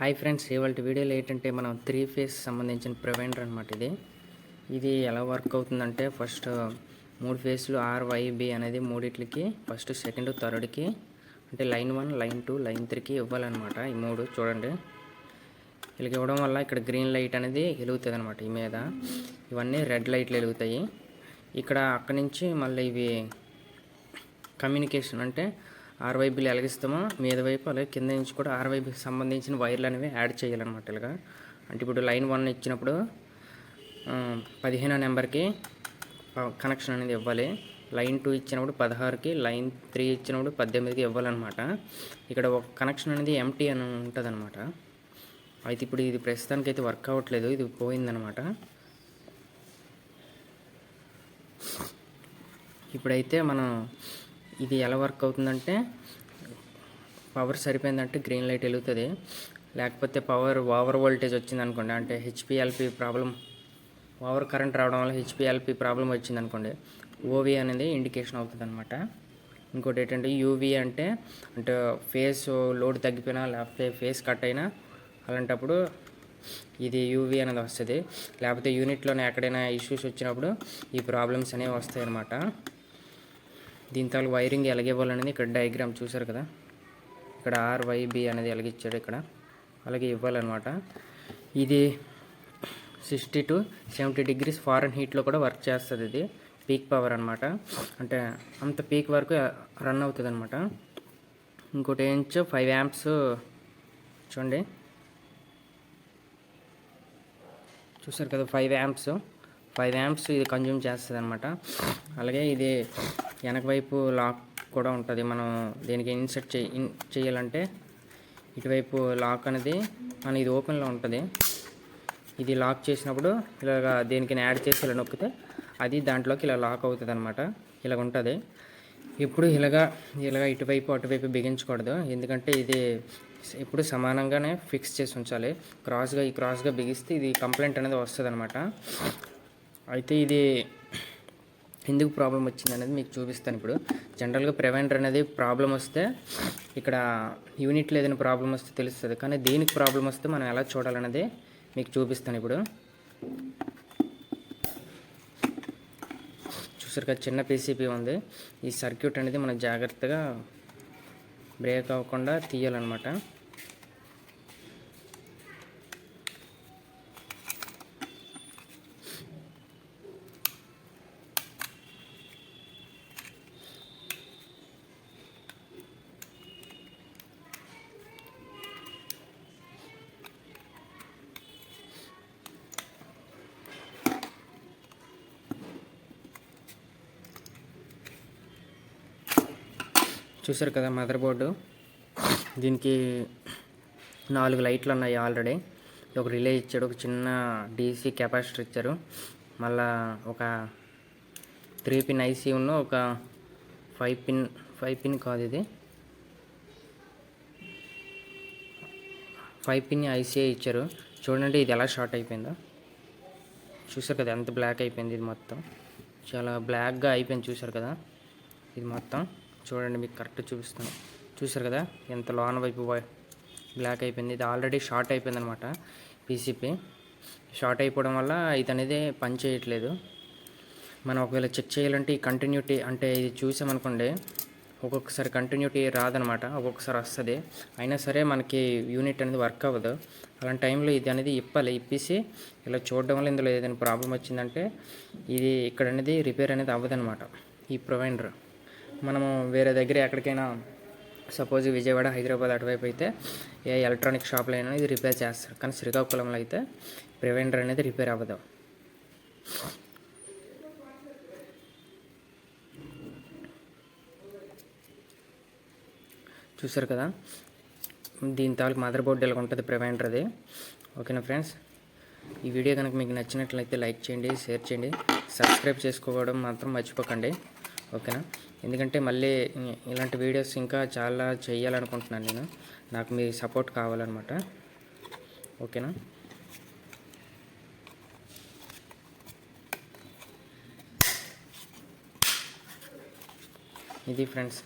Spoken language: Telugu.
హాయ్ ఫ్రెండ్స్, ఇవాళ వీడియోలో ఏంటంటే మనం 3 ఫేజ్ సంబంధించిన ప్రివెండర్ అనమాట. ఇది ఎలా వర్క్ అవుతుందంటే ఫస్ట్ 3 ఫేజ్లు ఆర్వైబి అనేది మూడిట్లకి ఫస్ట్ సెకండ్ థర్డ్కి అంటే లైన్ 1 లైన్ 2 లైన్ 3కి ఇవ్వాలన్నమాట. ఈ మూడు చూడండి, వీళ్ళకి ఇవ్వడం వల్ల ఇక్కడ గ్రీన్ లైట్ అనేది వెలుగుతుంది అనమాట. ఈ మీద ఇవన్నీ రెడ్ లైట్లు వెలుగుతాయి. ఇక్కడ అక్కడి నుంచి మళ్ళీ ఇవి కమ్యూనికేషన్ అంటే ఆర్వైబీలు ఎలగిస్తామో మీద వైపు అలాగే కింద నుంచి కూడా ఆర్వైబీకి సంబంధించిన వైర్లు అనేవి యాడ్ చేయాలన్నమాట. ఇలాగా అంటే ఇప్పుడు లైన్ 1 ఇచ్చినప్పుడు 15 నెంబర్కి కనెక్షన్ అనేది ఇవ్వాలి. లైన్ 2 ఇచ్చినప్పుడు 16కి, లైన్ 3 ఇచ్చినప్పుడు 18కి ఇవ్వాలన్నమాట. ఇక్కడ ఒక కనెక్షన్ అనేది ఎంటీ అని ఉంటుంది అనమాట. అయితే ఇప్పుడు ఇది ప్రస్తుతానికి అయితే వర్క్ అవ్వట్లేదు, ఇది పోయిందనమాట. ఇప్పుడైతే మనం ఇది ఎలా వర్క్ అవుతుందంటే పవర్ సరిపోయిందంటే గ్రీన్ లైట్ వెలుగుతుంది. లేకపోతే పవర్ ఓవర్ వోల్టేజ్ వచ్చింది అనుకోండి, అంటే హెచ్పిఎల్పి ప్రాబ్లం, ఓవర్ కరెంట్ రావడం వల్ల హెచ్పిఎల్పి ప్రాబ్లం వచ్చింది అనుకోండి, ఓవి అనేది ఇండికేషన్ అవుతుంది అనమాట. ఇంకోటి ఏంటంటే యూవి అంటే ఫేస్ లోడ్ తగ్గిపోయినా లేకపోతే ఫేస్ కట్ అయినా అలాంటప్పుడు ఇది యూవి అనేది వస్తుంది. లేకపోతే యూనిట్లోనే ఎక్కడైనా ఇష్యూస్ వచ్చినప్పుడు ఈ ప్రాబ్లమ్స్ అనేవి వస్తాయి అన్నమాట. దీంతో వైరింగ్ ఎలాగివ్వాలనేది ఇక్కడ డయాగ్రామ్ చూసారు కదా, ఇక్కడ ఆర్వైబి అనేది ఎలాగిచ్చాడు ఇక్కడ, అలాగే ఇవ్వాలన్నమాట. ఇది 60 to 70 degrees ఫారెన్ హీట్లో కూడా వర్క్ చేస్తుంది. ఇది పీక్ పవర్ అనమాట, అంటే అంత పీక్ వరకు రన్ అవుతుంది అనమాట. ఇంకోటి ఏంచో 5 amps చూడండి, చూసారు కదా 5 amps ఇది కన్జ్యూమ్ చేస్తుంది అనమాట. అలాగే ఇది వెనక వైపు లాక్ కూడా ఉంటుంది. మనం దీనికి ఇన్సర్ట్ చేయాలంటే ఇటువైపు లాక్ అనేది ఇది ఓపెన్లో ఉంటుంది. ఇది లాక్ చేసినప్పుడు ఇలాగా దేనికి యాడ్ చేసి ఇలా నొక్కితే అది దాంట్లోకి ఇలా లాక్ అవుతుంది అనమాట. ఇలాగ ఉంటుంది. ఇప్పుడు ఇలాగా ఇటువైపు అటువైపు బిగించకూడదు, ఎందుకంటే ఇది ఇప్పుడు సమానంగానే ఫిక్స్ చేసి ఉంచాలి. క్రాస్గా బిగిస్తే ఇది కంప్లైంట్ అనేది వస్తుంది అనమాట. అయితే ఇది ఎందుకు ప్రాబ్లం వచ్చింది అనేది మీకు చూపిస్తాను. ఇప్పుడు జనరల్గా ప్రివెండర్ అనేది ప్రాబ్లం వస్తే ఇక్కడ యూనిట్లో ఏదైనా ప్రాబ్లం వస్తే తెలుస్తుంది, కానీ దీనికి ప్రాబ్లం వస్తే మనం ఎలా చూడాలనేది మీకు చూపిస్తాను. ఇప్పుడు చూసారు కదా, చిన్న పీసీపీ ఉంది. ఈ సర్క్యూట్ అనేది మనం జాగ్రత్తగా బ్రేక్ అవ్వకుండా తీయాలన్నమాట. చూసారు కదా మదర్ బోర్డు, దీనికి 4 లైట్లు ఉన్నాయి ఆల్రెడీ. ఒక రిలే ఇచ్చాడు, ఒక చిన్న డీసీ కెపాసిటర్ ఇచ్చారు, మళ్ళా ఒక 3 పిన్ ఐసీ ఉన్న ఒక 5 పిన్ కాదు, ఇది 5 పిన్ ఐసీ ఇచ్చారు. చూడండి ఇది ఎలా షార్ట్ అయిపోయిందో. చూసారు కదా ఎంత బ్లాక్ అయిపోయింది, ఇది మొత్తం చాలా బ్లాక్గా అయిపోయింది. చూసారు కదా ఇది మొత్తం చూడండి, మీకు కరెక్ట్ చూపిస్తాను. చూసారు కదా ఎంత లోన వైపు బ్లాక్ అయిపోయింది. ఇది ఆల్రెడీ షార్ట్ అయిపోయింది అనమాట. పీసీపీ షార్ట్ అయిపోవడం వల్ల ఇది అనేది పని చేయట్లేదు. మనం ఒకవేళ చెక్ చేయాలంటే ఈ కంటిన్యూటీ అంటే ఇది చూసామనుకోండి, ఒక్కొక్కసారి కంటిన్యూటీ రాదనమాట, ఒక్కొక్కసారి వస్తుంది. అయినా సరే మనకి యూనిట్ అనేది వర్క్ అవ్వదు. అలాంటి టైంలో ఇది అనేది ఇప్పేసి ఇలా చూడడం వల్ల ఇందులో ఏదైనా ప్రాబ్లం వచ్చిందంటే ఇది ఇక్కడ అనేది రిపేర్ అనేది అవ్వదనమాట. ఈ ప్రొవైడర్ మనము వేరే దగ్గర ఎక్కడికైనా సపోజ్ విజయవాడ, హైదరాబాద్ అటువైపు అయితే ఏ ఎలక్ట్రానిక్ షాప్లో అయినా ఇది రిపేర్ చేస్తారు, కానీ శ్రీకాకుళంలో అయితే ప్రివెండర్ అనేది రిపేర్ అవ్వదు. చూసారు కదా దీని తాలూకు మదర్ బోర్డు ఇలా ఉంటుంది ప్రివెండర్ది. ఓకేనా ఫ్రెండ్స్, ఈ వీడియో కనుక మీకు నచ్చినట్లయితే లైక్ చేయండి, షేర్ చేయండి, సబ్స్క్రైబ్ చేసుకోవడం మాత్రం మర్చిపోకండి. ఓకేనా, ఎందుకంటే మళ్ళీ ఇలాంటి వీడియోస్ ఇంకా చాలా చేయాలనుకుంటున్నాను నేను, నాకు మీ సపోర్ట్ కావాలన్నమాట. ఓకేనా, ఇది ఫ్రెండ్స్.